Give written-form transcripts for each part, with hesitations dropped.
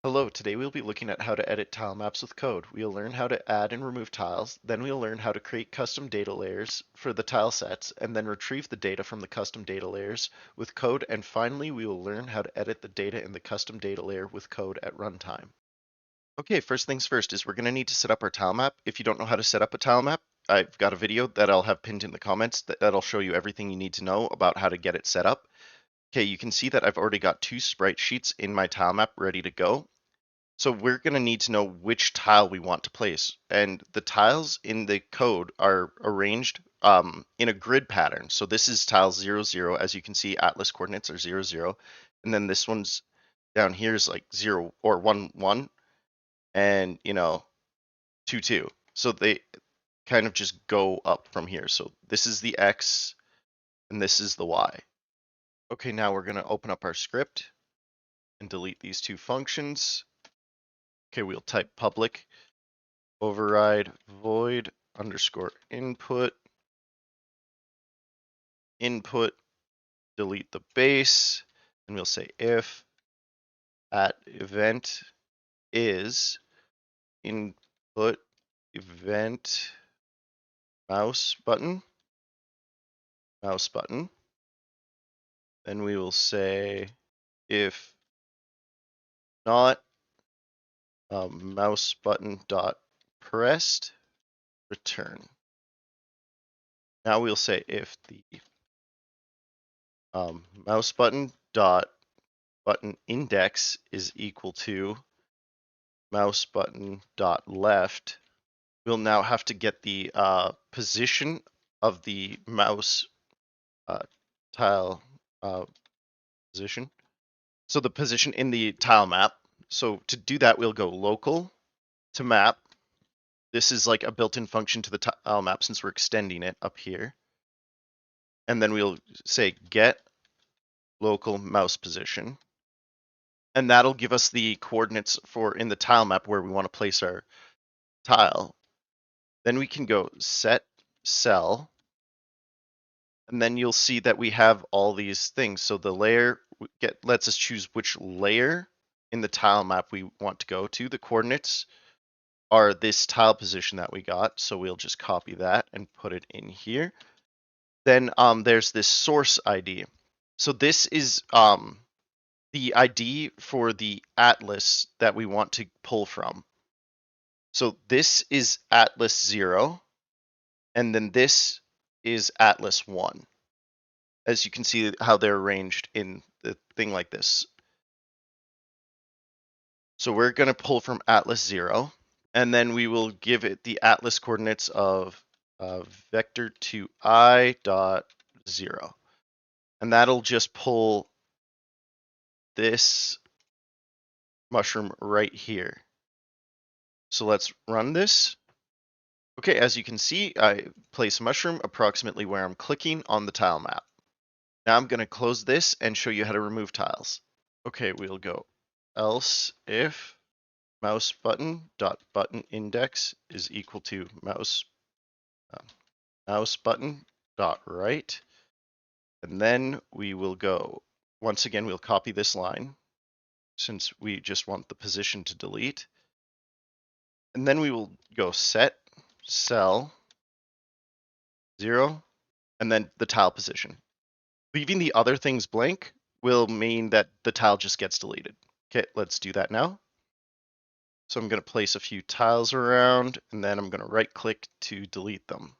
Hello, today we'll be looking at how to edit tile maps with code. We'll learn how to add and remove tiles, then we'll learn how to create custom data layers for the tile sets, and then retrieve the data from the custom data layers with code, and finally we will learn how to edit the data in the custom data layer with code at runtime. Okay, first things first is we're going to need to set up our tile map. If you don't know how to set up a tile map, I've got a video that I'll have pinned in the comments that'll show you everything you need to know about how to get it set up. Okay, you can see that I've already got two sprite sheets in my tile map ready to go. So we're going to need to know which tile we want to place. And the tiles in the code are arranged in a grid pattern. So this is tile 0, 0. As you can see, atlas coordinates are 0, 0. And then this one's down here is like 0 or 1, 1. And, 2, 2. So they kind of just go up from here. So this is the X and this is the Y. Okay, now we're going to open up our script and delete these two functions. Okay, we'll type public override void underscore input, delete the base, and we'll say if at event is input event mouse button, then we will say if not mouse button dot pressed return. Now we'll say if the mouse button dot button index is equal to mouse button dot left, we'll now have to get the position of the mouse tile position. So the position in the tile map. So to do that, we'll go local to map. This is like a built-in function to the tile map since we're extending it up here. And then we'll say get local mouse position. And that'll give us the coordinates for in the tile map where we want to place our tile. Then we can go set cell, and then you'll see that we have all these things. So the layer lets us choose which layer in the tile map we want to go to. The coordinates are this tile position that we got, so we'll just copy that and put it in here. Then there's this source ID. So this is the ID for the atlas that we want to pull from. So this is atlas 0, and then this is atlas 1. As you can see how they're arranged in the thing like this. So we're going to pull from atlas 0, and then we will give it the atlas coordinates of vector to I dot 0. And that'll just pull this mushroom right here. So let's run this. Okay, as you can see, I place mushroom approximately where I'm clicking on the tile map. Now I'm going to close this and show you how to remove tiles. Okay, we'll go else if mouse button dot button index is equal to mouse button dot right, and then we will go once again. We'll copy this line since we just want the position to delete, and then we will go set cell 0 and then the tile position. Leaving the other things blank will mean that the tile just gets deleted. Okay, let's do that now. So I'm going to place a few tiles around, and then I'm going to right click to delete them.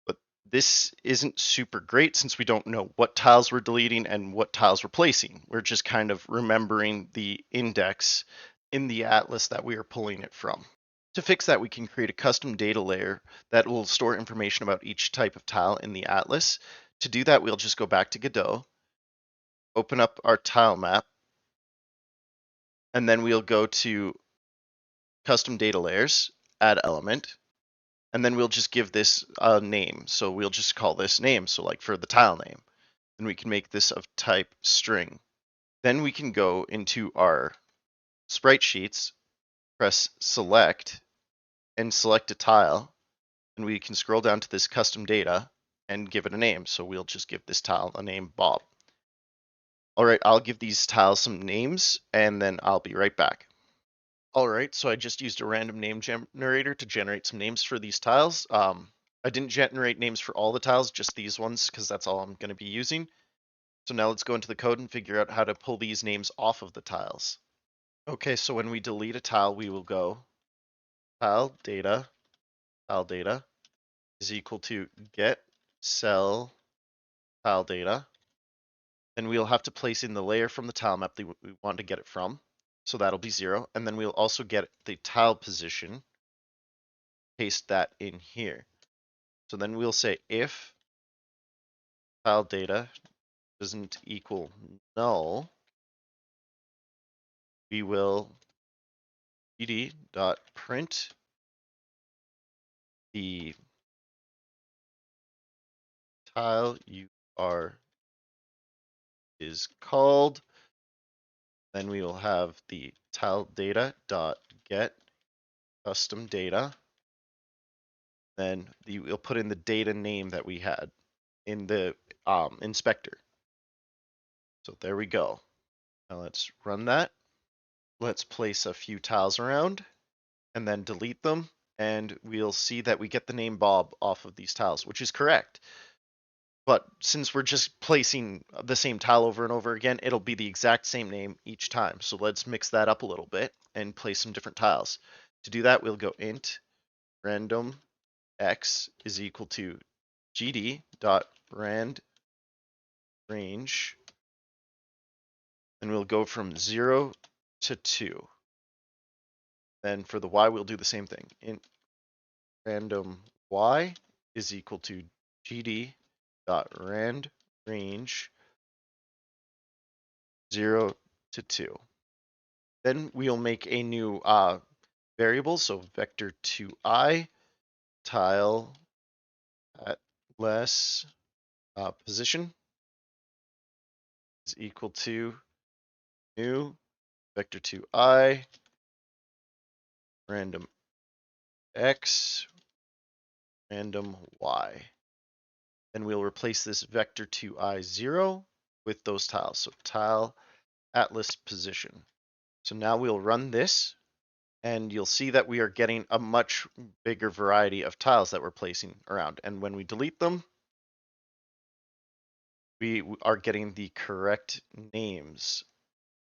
But this isn't super great since we don't know what tiles we're deleting and what tiles we're placing. We're just kind of remembering the index in the atlas that we are pulling it from. To fix that, we can create a custom data layer that will store information about each type of tile in the atlas. To do that, we'll just go back to Godot, open up our tile map, and then we'll go to custom data layers, add element, and then we'll just give this a name. So we'll just call this name. So like for the tile name, and we can make this of type string. Then we can go into our sprite sheets, press select, and select a tile. And we can scroll down to this custom data and give it a name. So we'll just give this tile a name Bob. All right, I'll give these tiles some names and then I'll be right back. All right, so I just used a random name generator to generate some names for these tiles. I didn't generate names for all the tiles, just these ones, because that's all I'm going to be using. So now let's go into the code and figure out how to pull these names off of the tiles. Okay, so when we delete a tile, we will go tile data is equal to get cell tile data. Then we'll have to place in the layer from the tile map that we want to get it from. So that'll be 0. And then we'll also get the tile position, paste that in here. So then we'll say if tile data doesn't equal null, we will gd.print the tile you are is called. Then we will have the tile data dot get custom data. Then we'll put in the data name that we had in the inspector. So there we go. Now let's run that. Let's place a few tiles around and then delete them. And we'll see that we get the name Bob off of these tiles, which is correct. But since we're just placing the same tile over and over again, it'll be the exact same name each time. So let's mix that up a little bit and place some different tiles. To do that, we'll go int random x is equal to gd.rand range, and we'll go from 0 to 2. Then for the y, we'll do the same thing. Int random y is equal to gd.rand range 0 to 2. Then we'll make a new variable, so vector2i tile at less position is equal to new vector2i random x random y. Then we'll replace this vector2i 0 with those tiles, so tile atlas position. So now we'll run this, and you'll see that we are getting a much bigger variety of tiles that we're placing around. And when we delete them, we are getting the correct names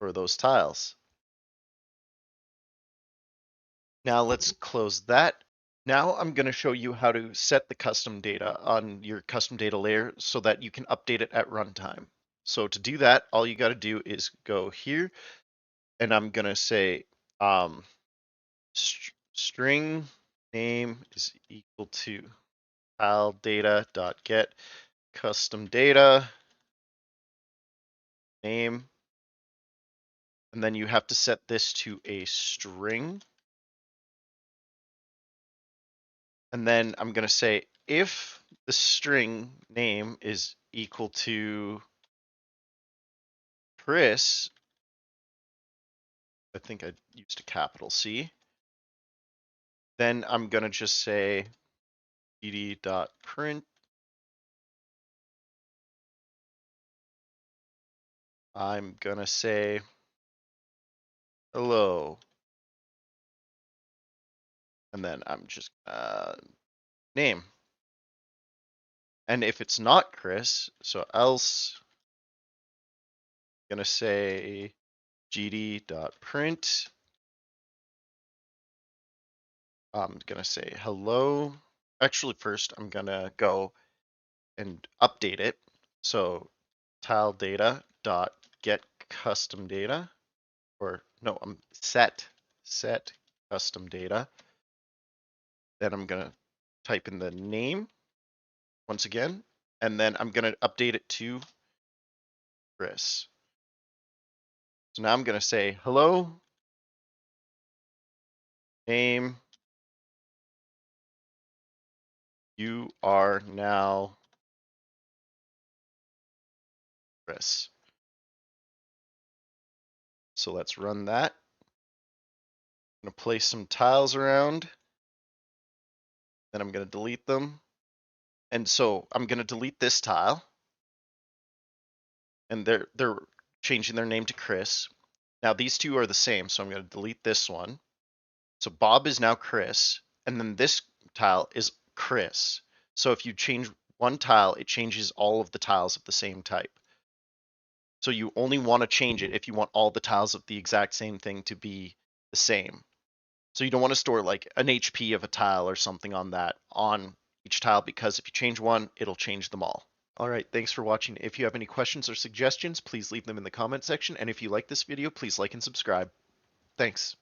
for those tiles. Now let's close that. Now I'm going to show you how to set the custom data on your custom data layer so that you can update it at runtime. So to do that, all you got to do is go here, and I'm going to say string name is equal to tile data dot get custom data name, and then you have to set this to a string. And then I'm going to say if the string name is equal to Chris, I think I used a capital C, then I'm going to just say gd.print I'm going to say hello, and then I'm just name. And if it's not Chris, so else I'm going to say gd.print I'm going to say hello. Actually, first I'm going to go and update it. So tile data dot get custom data, or no, I'm set custom data. Then I'm going to type in the name once again, and then I'm going to update it to Chris. So now I'm going to say hello, name, you are now Chris. So let's run that. I'm going to place some tiles around. Then I'm going to delete them. And so I'm going to delete this tile. And they're changing their name to Chris. Now these two are the same, so I'm going to delete this one. So Bob is now Chris, and then this tile is Chris. So if you change one tile, it changes all of the tiles of the same type. So you only want to change it if you want all the tiles of the exact same thing to be the same. So you don't want to store like an HP of a tile or something on that on each tile, because if you change one, it'll change them all. All right, thanks for watching. If you have any questions or suggestions, please leave them in the comment section. And if you like this video, please like and subscribe. Thanks.